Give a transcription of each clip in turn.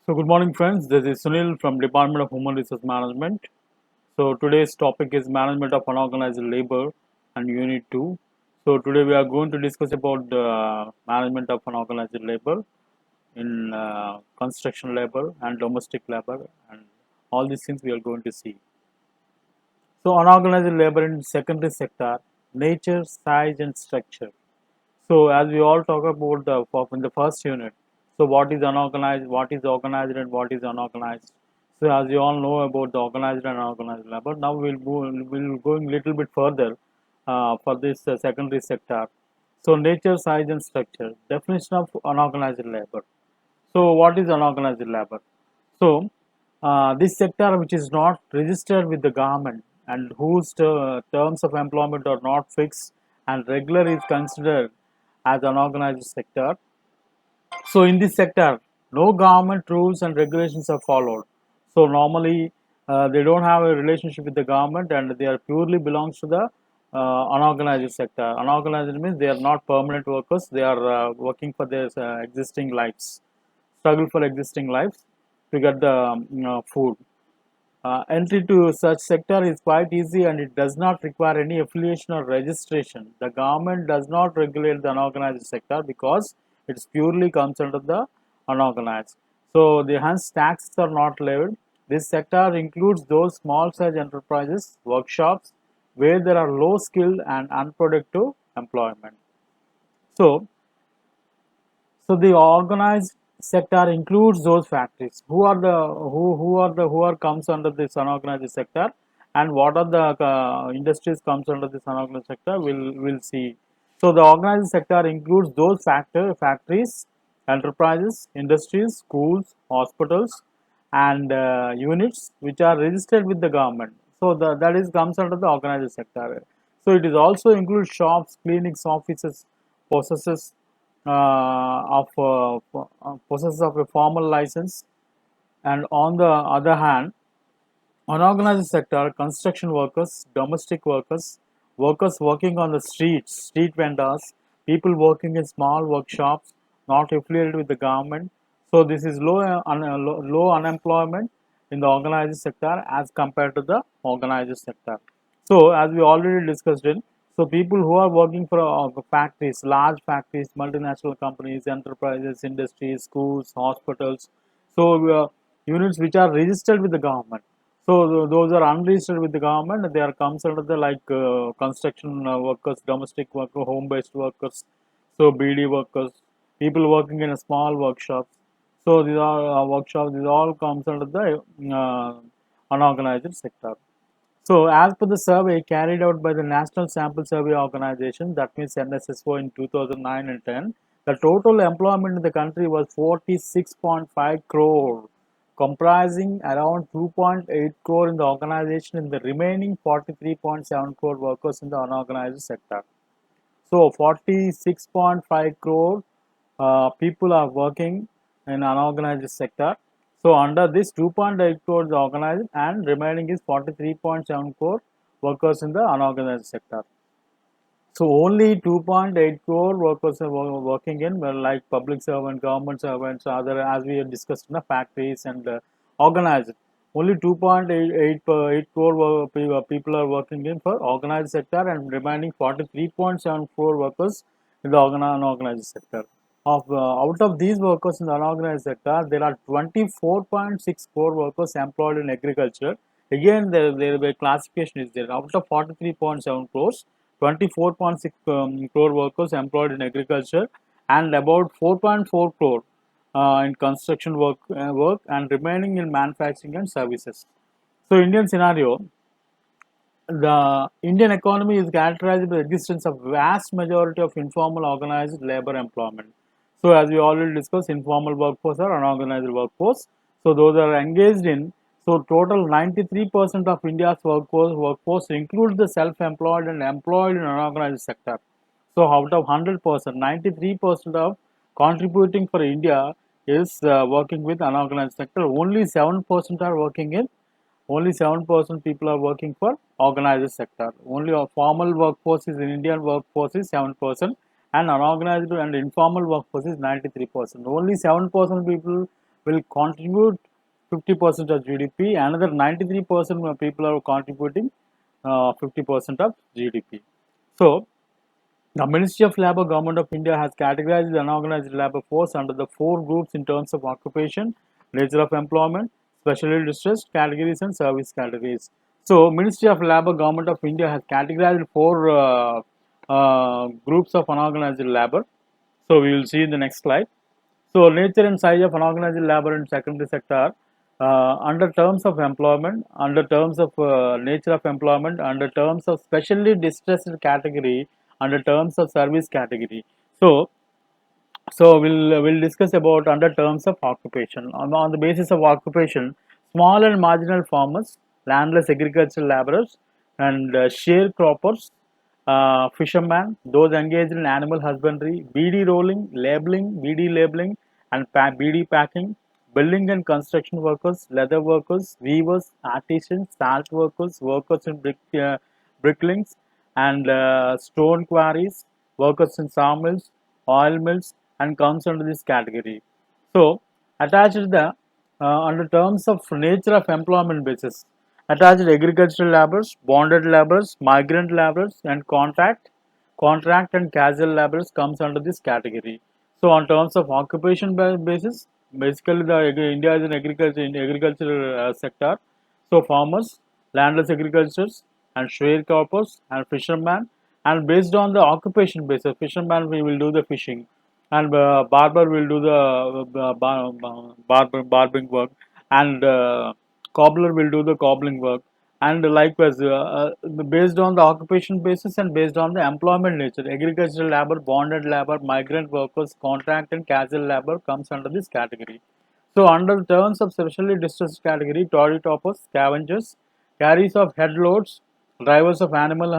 So good morning friends, this is Sunil from Department of Human Resource Management. So today's topic is management of unorganized labor and unit 2. So today we are going to discuss about the management of unorganized labor in construction labor and domestic labor, and all these things we are going to see. So unorganized labor in secondary sector, nature, size and structure. So as we all talk about in the first unit, so what is unorganized, what is organized, and what is unorganized. So as you all know about the organized and unorganized labor, now we'll going little bit further for this secondary sector. So nature, size, and structure. Definition of unorganized labor. So what is unorganized labor? So this sector which is not registered with the government and whose terms of employment are not fixed and regular is considered as unorganized sector. So in this sector, no government rules and regulations are followed. So normally they don't have a relationship with the government and they are purely belongs to the unorganized sector. Unorganized means they are not permanent workers. They are working for their existing lives, struggle for existing lives to get the food. Entry to such sector is quite easy and it does not require any affiliation or registration. The government does not regulate the unorganized sector because it purely comes under the unorganized. So the hence taxes are not levied. This sector includes those small size enterprises, workshops, where there are low skilled and unproductive employment. So so the organized sector includes those factories. Who are comes under this unorganized sector, and what are the industries comes under this unorganized sector? We'll see. So the organized sector includes those factories, enterprises, industries, schools, hospitals, and units which are registered with the government. So that is comes under the organized sector. So it is also includes shops, clinics, offices, processes possesses of a formal license, and on the other hand, unorganized sector, construction workers, domestic workers, workers working on the streets, street vendors, people working in small workshops, not affiliated with the government. So this is low unemployment in the organized sector as compared to the organized sector. So as we already discussed in, so people who are working for factories, large factories, multinational companies, enterprises, industries, schools, hospitals, so units which are registered with the government. So those are unregistered with the government. They are comes under the like construction workers, domestic worker, home-based workers, so BD workers, people working in a small workshops. So these are workshops. These all comes under the unorganized sector. So, as per the survey carried out by the National Sample Survey Organization, that means NSSO in 2009 and 10, the total employment in the country was 46.5 crore, comprising around 2.8 crore in the organization and the remaining 43.7 crore workers in the unorganized sector. So 46.5 crore people are working in unorganized sector. So under this 2.8 crore is organized and remaining is 43.7 crore workers in the unorganized sector. So only 2.8 crore workers are working in like public servant, government servants, other as we have discussed in the factories and organized. Only 2.8 crore people are working in for organized sector and remaining 43.7 crore workers in the unorganized sector. Out of these workers in the unorganized sector, there are 24.6 crore workers employed in agriculture. Again, there classification is there. Out of 43.7 crores, 24.6 crore workers employed in agriculture and about 4.4 crore in construction work and remaining in manufacturing and services. So Indian scenario, the Indian economy is characterized by the existence of vast majority of informal organized labor employment. So as we already discussed, informal workforce or unorganized workforce. So those are engaged in, so total 93% of India's workforce includes the self-employed and employed in unorganized sector. So out of 100%, 93% of contributing for India is working with unorganized sector. Only 7% are working in, only 7% people are working for organized sector. Only a formal workforce is in Indian workforce is 7%, and unorganized and informal workforce is 93%. Only 7% people will contribute 50% of GDP. Another 93% people are contributing 50% of GDP. So, the Ministry of Labour, Government of India has categorized the unorganized labour force under the four groups in terms of occupation, nature of employment, specially distressed categories and service categories. So, Ministry of Labour, Government of India has categorized four groups of unorganized labour. So, we will see in the next slide. So, nature and size of unorganized labor in secondary sector under terms of employment, under terms of nature of employment, under terms of specially distressed category, under terms of service category. So, we'll discuss about under terms of occupation. On the basis of occupation, small and marginal farmers, landless agricultural laborers, and sharecroppers, fishermen, those engaged in animal husbandry, BD rolling, labeling, BD labeling, and BD packing, building and construction workers, leather workers, weavers, artisans, salt workers, workers in bricklings and stone quarries, workers in sawmills, oil mills, and comes under this category. So, attached to the under terms of nature of employment basis, attached agricultural laborers, bonded laborers, migrant laborers, and contract and casual laborers comes under this category. So, on terms of occupation basis, basically the India is an agricultural sector. So, farmers, landless agricultures, and sharecroppers and fishermen, and based on the occupation basis, fisherman we will do the fishing, and barber will do the barbering work, and cobbler will do the cobbling work, and likewise based on the occupation basis and based on the employment nature, agricultural labor, bonded labor, migrant workers, contract and casual labor comes under this category. So under the terms of specially distressed category, toddy toppers, scavengers, carriers of head loads, drivers of animal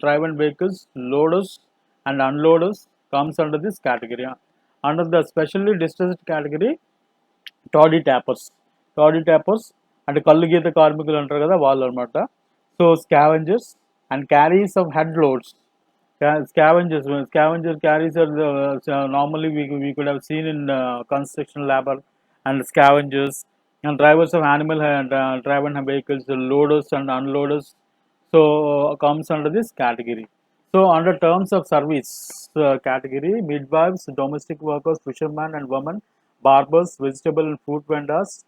driven vehicles, loaders and unloaders comes under this category. Under the specially distressed category, toddy tappers అంటే కళ్ళు గీత కార్మికులు అంటారు కదా వాళ్ళు అనమాట. So scavengers and carries of head loads. Scavenger carries are normally we could have seen in construction labor, and scavengers and drivers of animal and driven vehicles, loaders and unloaders. So comes under this category. So under terms of service category, midwives, domestic workers, fishermen and women, barbers, vegetable and fruit vendors.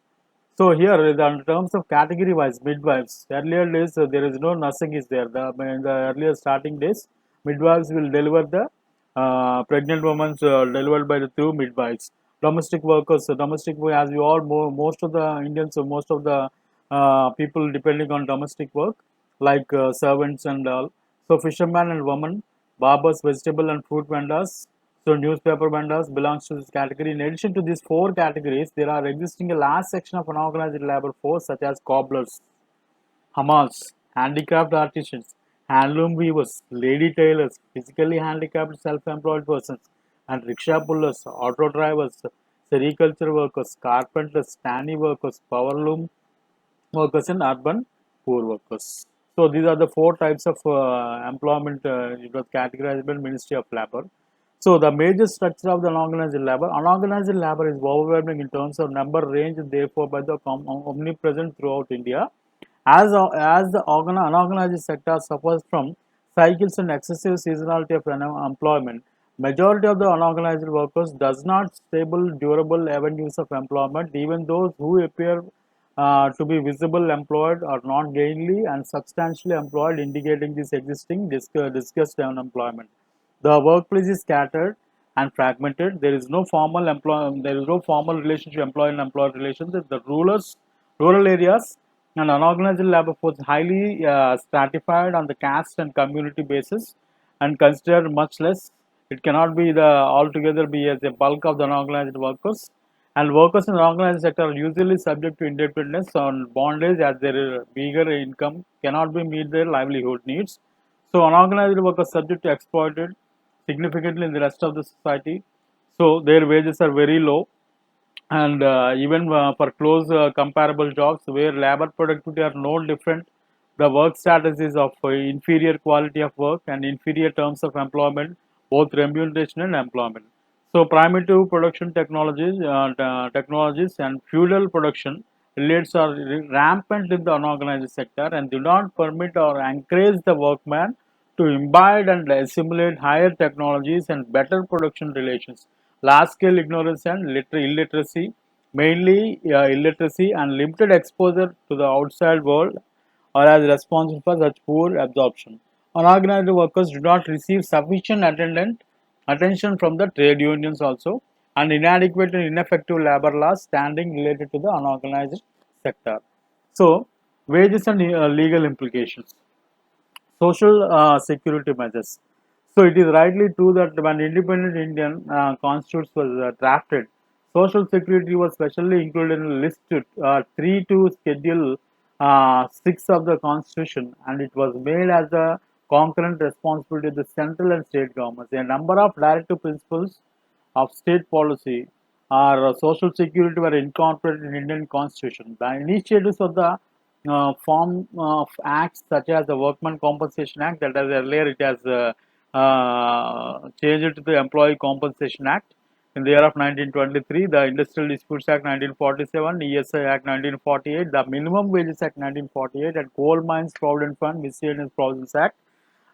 So here, in terms of category wise, midwives. Earlier days, there is no nursing is there. In the earlier starting days, midwives will deliver the pregnant women delivered by the through midwives. Domestic workers, as we all most of the Indians, most of the people depending on domestic work, like servants and all. So fishermen and women, barbers, vegetable and fruit vendors. So newspaper vendors belongs to this category. In addition to these four categories, there are existing a large section of unorganized labor force such as cobblers, hammals, handicraft artisans, handloom weavers, lady tailors, physically handicapped self-employed persons, and rickshaw pullers, auto drivers, sericulture workers, carpenters, tanny workers, power loom workers, and urban poor workers. So these are the four types of employment it was categorized by Ministry of Labor. So the major structure of the unorganized labor is overwhelming in terms of number, range, and therefore by the omnipresent throughout India. As the unorganized sector suffers from cycles and excessive seasonality of employment, majority of the unorganized workers does not stable, durable avenues of employment. Even those who appear to be visible employed are not gainfully and substantially employed, indicating this existing discussed unemployment. The workplace is scattered and fragmented. There is no formal relationship, employee and employer relations. The rural areas and unorganized labor force highly stratified on the caste and community basis and considered much less. It cannot be the altogether be as a bulk of the unorganized workers. And workers in the organized sector are usually subject to independence on bondage as their meager income cannot be meet their livelihood needs. So unorganized workers subject to exploited significantly in the rest of the society. So their wages are very low, and even for close comparable jobs where labor productivity are no different, the work status is of inferior quality of work and inferior terms of employment, both remuneration and employment. So primitive production technologies and feudal production relates are rampant in the unorganized sector and do not permit or encourage the workman to imbibe and assimilate higher technologies and better production relations. Large scale ignorance and illiteracy, mainly illiteracy and limited exposure to the outside world are as responsible for such poor absorption. Unorganized workers do not receive sufficient attention from the trade unions also, and inadequate and ineffective labor laws standing related to the unorganized sector. So, wages and legal implications. Social security measures. So it is rightly true that when independent Indian constitution was drafted, social security was specially included in the list 3 to schedule 6 of the constitution, and it was made as a concurrent responsibility of the central and state governments. A number of directive principles of state policy or social security were incorporated in Indian constitution. The initiatives of the form of acts such as the Workman Compensation Act, that as earlier it has changed to the Employee Compensation Act in the year of 1923, the Industrial Disputes Act 1947, ESI Act 1948, the Minimum Wages Act 1948, and Coal Mines Provident Fund Miscellaneous Provisions Act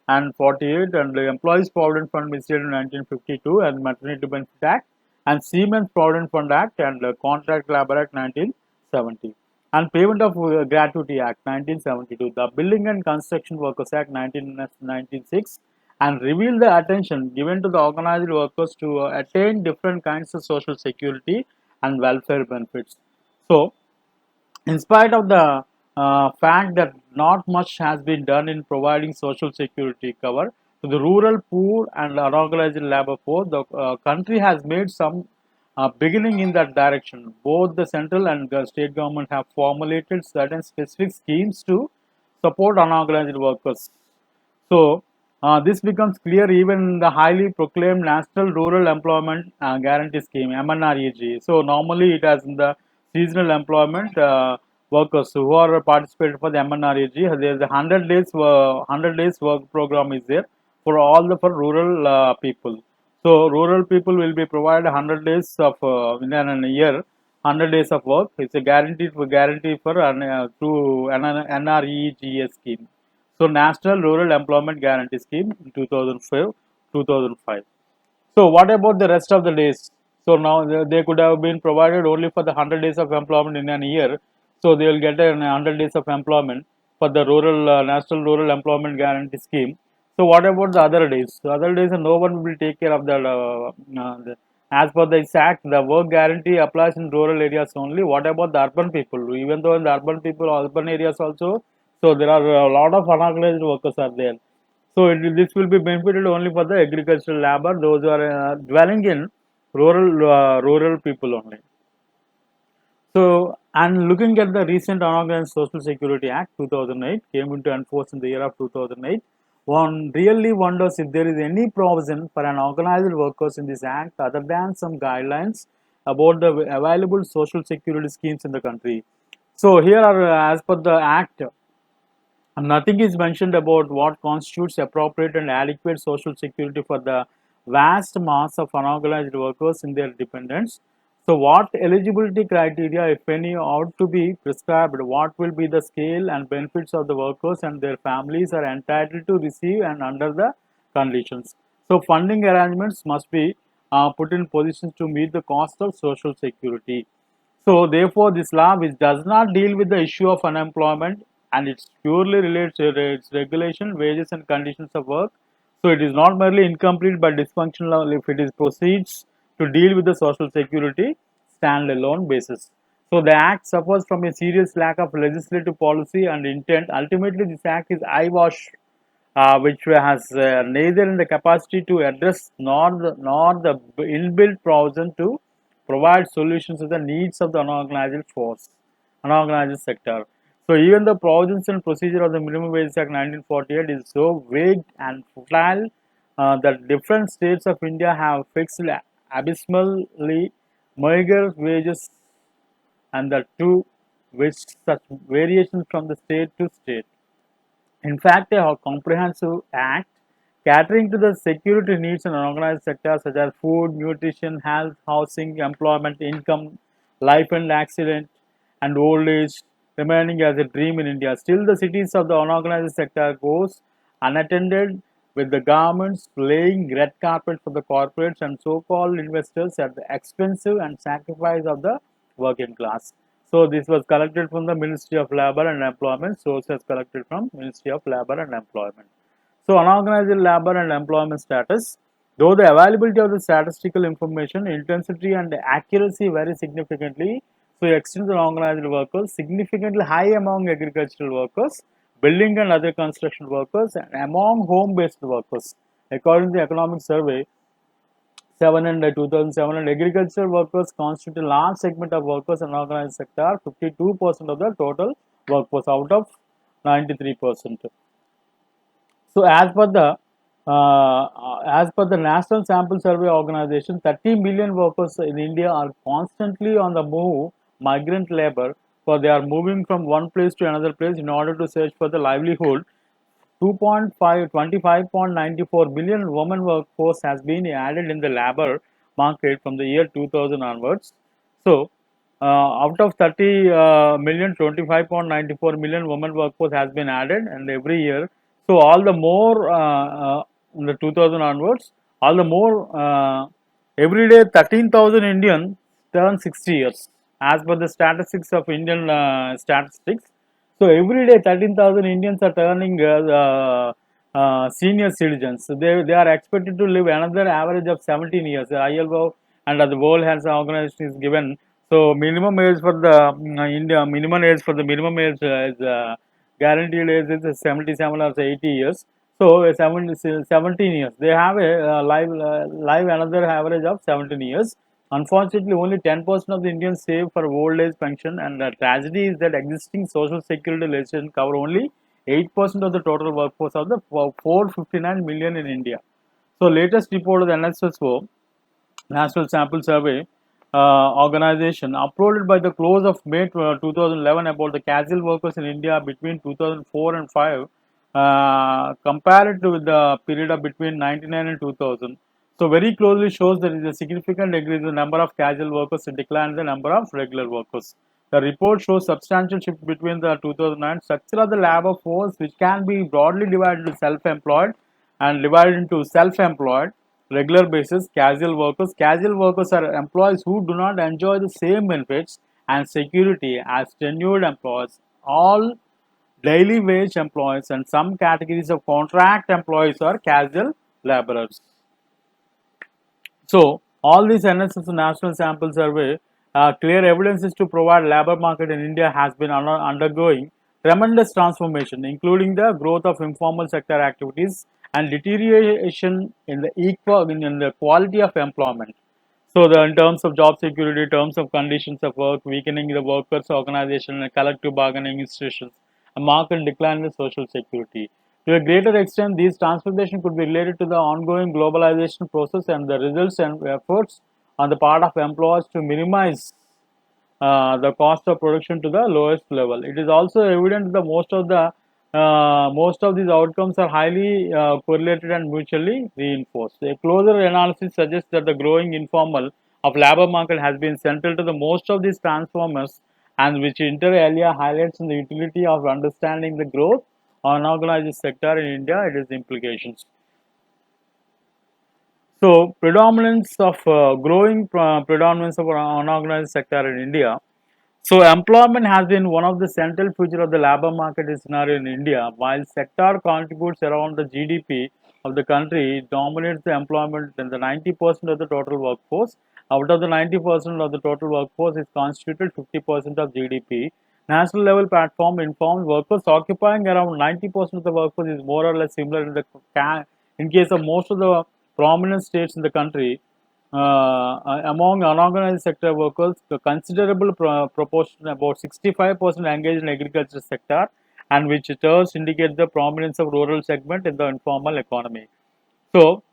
and 48, and the Employees Provident Fund Miscellaneous in 1952, and Maternity Benefit Act, and Siemens Provident Fund Act, and the Contract Labor Act 1970, and Payment of Gratuity Act 1972, the Building and Construction Workers Act 1996, and reveal the attention given to the organized workers to attain different kinds of social security and welfare benefits. So, in spite of the fact that not much has been done in providing social security cover to the rural poor and unorganized labor force, the country has made some beginning in that direction. Both the central and the state government have formulated certain specific schemes to support unorganized workers. So, this becomes clear even in the highly proclaimed National Rural Employment Guarantee Scheme (MNREG). So, normally it has in the seasonal employment workers who are participated for the MNREG. There is a 100 days work program is there for all the for rural people. So, rural people will be provided 100 days of in a year, 100 days of work. It's a guarantee for through an NREGA scheme. So National Rural Employment Guarantee Scheme in 2005. So what about the rest of the days? So now they could have been provided only for the 100 days of employment in a year. So they will get a 100 days of employment for the rural National Rural Employment Guarantee Scheme. So what about the other days? The other days, no one will take care of as per this act, the work guarantee applies in rural areas only. What about the urban people? Even though in the urban areas also, so there are a lot of unorganized workers are there. So this will be benefited only for the agricultural labor, those who are dwelling in rural people only. So, and looking at the recent Unorganized Social Security Act 2008 came into force in the year of 2008, one really wonders if there is any provision for unorganized workers in this act other than some guidelines about the available social security schemes in the country. So, here are as per the act, nothing is mentioned about what constitutes appropriate and adequate social security for the vast mass of unorganized workers and their dependents. So, what eligibility criteria, if any, ought to be prescribed? What will be the scale and benefits of the workers and their families are entitled to receive and under the conditions? So, funding arrangements must be put in positions to meet the cost of social security. So, therefore, this law which does not deal with the issue of unemployment and it purely relates to its regulation, wages, and conditions of work. So, it is not merely incomplete but dysfunctional if it is proceeds to deal with the social security standalone basis. So, the act suffers from a serious lack of legislative policy and intent. Ultimately, this act is eyewash, which has neither in the capacity to address nor the inbuilt provision to provide solutions to the needs of the unorganized sector. So even the provisions and procedure of the Minimum Wage Act 1948 is so vague and futile that different states of India have fixed abysmally meager wages, and the two which such variations from the state to state. In fact, a comprehensive act catering to the security needs in unorganized sectors such as food, nutrition, health, housing, employment, income, life and accident, and old age remaining as a dream in India. Still, the cities of the unorganized sector goes unattended, with the governments laying red carpet for the corporates and so-called investors at the expensive and sacrifice of the working class. So this was collected from the Ministry of Labor and Employment. Sources collected from Ministry of Labor and Employment. So unorganized labor and employment status. Though the availability of the statistical information, intensity and accuracy vary significantly, so extends unorganized workers significantly high among agricultural workers, building and other construction workers, and among home-based workers. According to the economic survey, 7 and 2007, and agricultural workers constitute a large segment of workers in unorganized sector, 52% of the total workforce out of 93%. So as per the National Sample Survey Organization, 30 million workers in India are constantly on the move, migrant labor, for they are moving from one place to another place in order to search for the livelihood. 25.94 million women workforce has been added in the labor market from the year 2000 onwards. So, out of 30 million, 25.94 million women workforce has been added, and every year. So, all the more in the 2000 onwards, all the more every day 13,000 Indians turn 60 years as per the statistics of Indian statistics. So every day 13,000 Indians are turning senior citizens. So they are expected to live another average of 17 years. The ILO and the World Health Organization is given. So minimum age for the India, minimum age for the minimum age is guaranteed age is 77 or 80 years. So 17 years. They have a live another average of 17 years. Unfortunately, only 10% of the Indians save for old age pension, and the tragedy is that existing social security legislation cover only 8% of the total workforce of the 459 million in India. So, latest report of the NSSO, National Sample Survey Organization, uploaded by the close of May 2011 about the casual workers in India between 2004 and 5, compared to the period of between 99 and 2000. So very closely shows there is a significant increase in the number of casual workers and decline in the number of regular workers. The report shows substantial shift between the 2009 structure of the labor force, which can be broadly divided into self-employed and divided into self-employed, regular basis, casual workers. Casual workers are employees who do not enjoy the same benefits and security as tenured employees. All daily wage employees and some categories of contract employees are casual laborers. So, all these NSS National Sample Survey clear evidences to provide labor market in India has been undergoing tremendous transformation, including the growth of informal sector activities and deterioration in the quality of employment. So, in terms of job security, terms of conditions of work, weakening the workers' organization and collective bargaining institutions, a marked decline in social security. To a greater extent, these transformations could be related to the ongoing globalization process and the results and efforts on the part of employers to minimize the cost of production to the lowest level. It is also evident that most of these outcomes are highly correlated and mutually reinforced. A closer analysis suggests that the growing informal of labor market has been central to the most of these transformers, and which inter alia highlights the utility of understanding the growth unorganized sector in India, it is implications. So, predominance of unorganized sector in India. So, employment has been one of the central feature of the labor market scenario in India. While sector contributes around the GDP of the country, dominates the employment in the 90% of the total workforce. Out of the 90% of the total workforce is constituted 50% of GDP. National level platform informs workers occupying around 90% of the workforce is more or less similar in case of most of the prominent states in the country. Among unorganized sector workers, the considerable proportion, about 65%, engaged in agriculture sector, and which thus indicates the prominence of rural segment in the informal economy. So,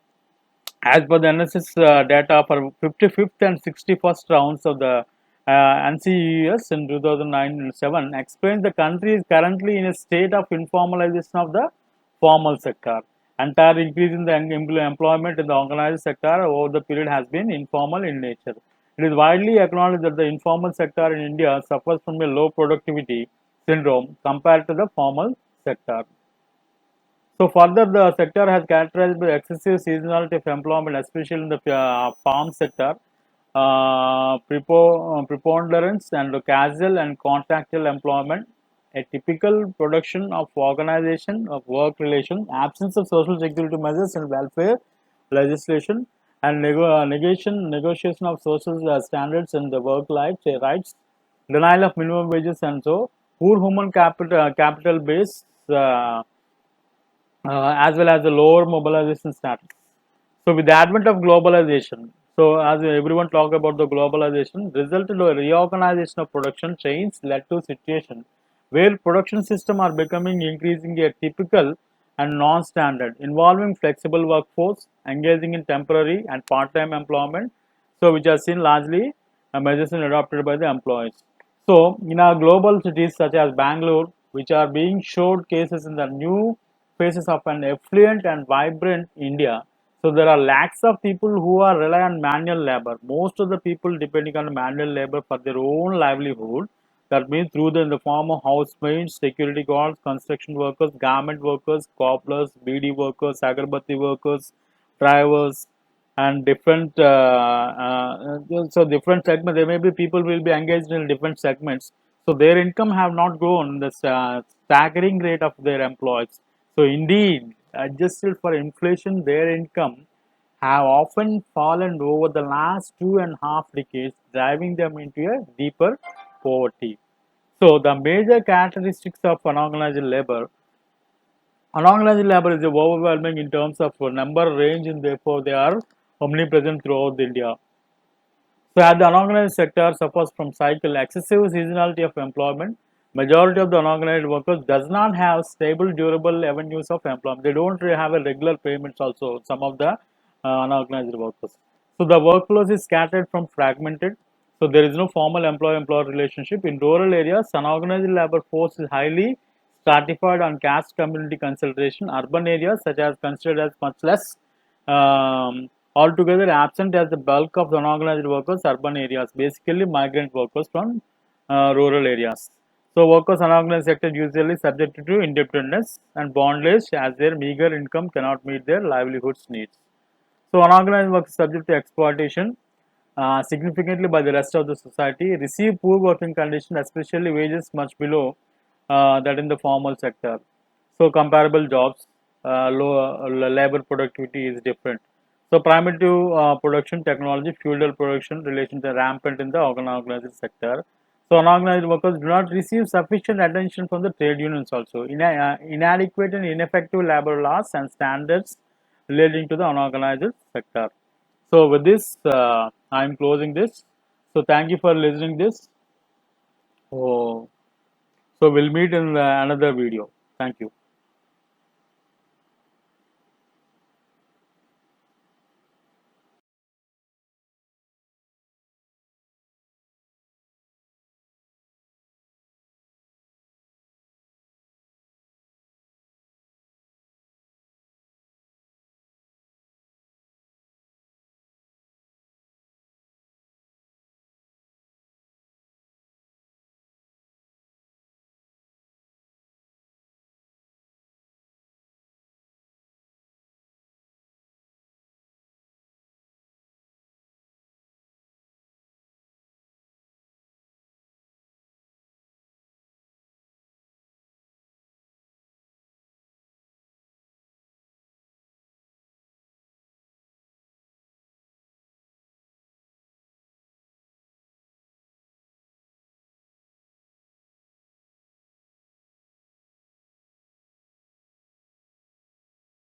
as per the NSS data for 55th and 61st rounds of the NCUS in 2009 and 7, explains the country is currently in a state of informalization of the formal sector. Entire increase in the employment in the organized sector over the period has been informal in nature. It is widely acknowledged that the informal sector in India suffers from a low productivity syndrome compared to the formal sector. So further, the sector has characterized by excessive seasonality of employment, especially in the farm sector, preponderance and casual and contractual employment, a typical production of organization of work relations, absence of social security measures and welfare legislation, and negotiation of social standards and the work life rights, denial of minimum wages, and so poor human capital base. As well as the lower mobilization status. So with the advent of globalization, so as everyone talk about the globalization, resulted in a reorganization of production chains led to a situation where production systems are becoming increasingly a typical and non-standard, involving flexible workforce, engaging in temporary and part-time employment, so which are seen largely measures adopted by the employees. So in our global cities such as Bangalore, which are being showed cases in the new faces of an affluent and vibrant India, so there are lakhs of people who are rely on manual labor. Most of the people depending on manual labor for their own livelihood. That means through the form of housemaids, security guards, construction workers, garment workers, cobblers, BD workers, agarbatti workers, drivers, and different. So different segments. There may be people will be engaged in different segments. So their income have not grown the staggering rate of their employees. So indeed, adjusted for inflation, their income have often fallen over the last 2.5 decades, driving them into a deeper poverty. So the major characteristics of unorganized labor is overwhelming in terms of number, range, and therefore they are omnipresent throughout India. So as the unorganized sector suffers from cycle excessive seasonality of employment, majority of the unorganized workers does not have stable, durable avenues of employment. They don't really have a regular payments also, some of the unorganized workers. So the workflows is scattered from fragmented. So there is no formal employer-employer relationship. In rural areas, unorganized labor force is highly stratified on caste community consideration. Urban areas such as considered as much less altogether absent as the bulk of the unorganized workers urban areas, basically migrant workers from rural areas. So workers unorganized sector usually subjected to indebtedness and bondage as their meager income cannot meet their livelihoods needs. So unorganized workers subject to exploitation significantly by the rest of the society, receive poor working conditions, especially wages much below that in the formal sector. So comparable jobs, low labor productivity is different. So primitive production technology, feudal production relations are rampant in the unorganized sector. So unorganized workers do not receive sufficient attention from the trade unions also. Inadequate and ineffective labor laws and standards relating to the unorganized sector. So with this, I am closing this. So thank you for listening this. Oh, so we'll meet in another video. Thank you.